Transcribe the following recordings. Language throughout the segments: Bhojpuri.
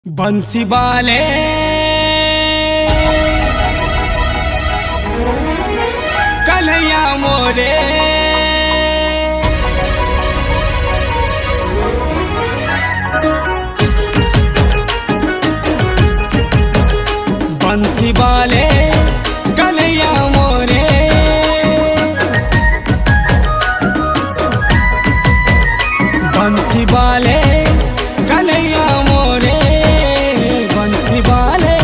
बंसी वाले कन्हैया मोरे बंसी वाले कन्हैया मोरे बंसी वाले कन्हैया मोरे बंसी वाले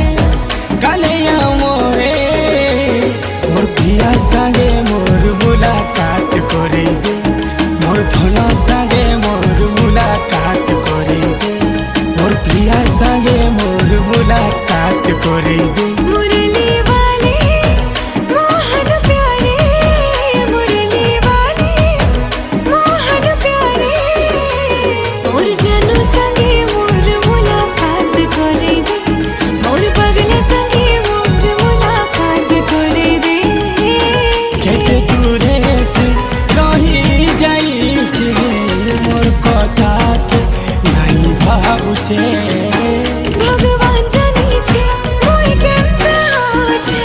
कन्हैया मोरे मोर पिया संगे मोर मुलाकात करे दे मोर धना संगे मोर मुलाकात करे दे मोर पिया संगे मोर मुलाकात करे दे मुरली वाले मोहन प्यारे मुरली वाले मोहन प्यारे मोर जनू संगे मोर मुलाकात करे दे मोर बगले संगे मोर मुलाकात करे दे केते दूरे से रही जाई छे मोर कथा के नहीं भाबुछे भगवान जानी छे मोय केंता हो छे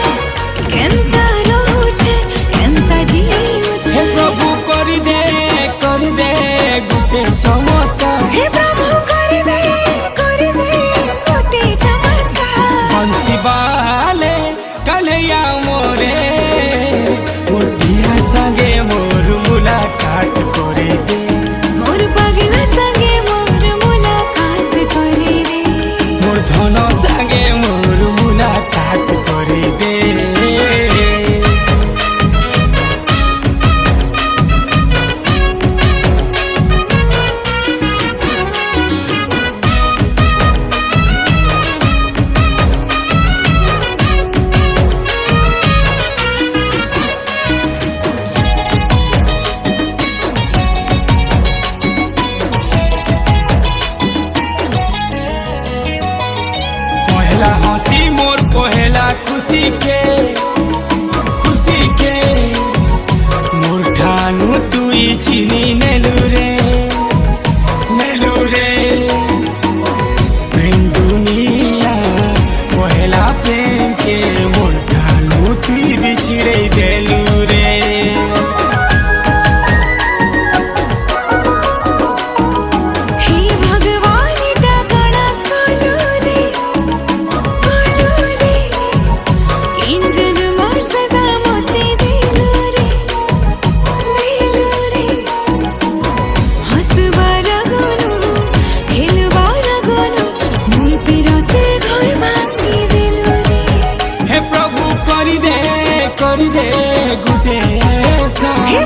केंता रहू छे केंता जीऊ हे छे प्रभु कर दे गुटे चमत्कार हे प्रभु कर दे गोटे चमत्कार बंसी वाले कन्हैया मोरे मोर पिया संगे मोर मुलाकात करे दे मोर बगला संगे मोर मुलाकात करे दे मोर धन संगे मोर मुलाकात करे दे पहला हंसी मोर पहला खुशी के मोर ठानु तुई चिनी नेलु रे प्रेम दुनिया पहला प्रेम के मोर ठानु तुई बिछड़े देलु रे हे भगवान डगड़ा कोलू रे इंजन मोर सजा मोते दिलू रे हंसबार गुनु खेलबार गुनु मोर पिरते घर भांगी दिलू रे हे प्रभु कर दे गुटे हे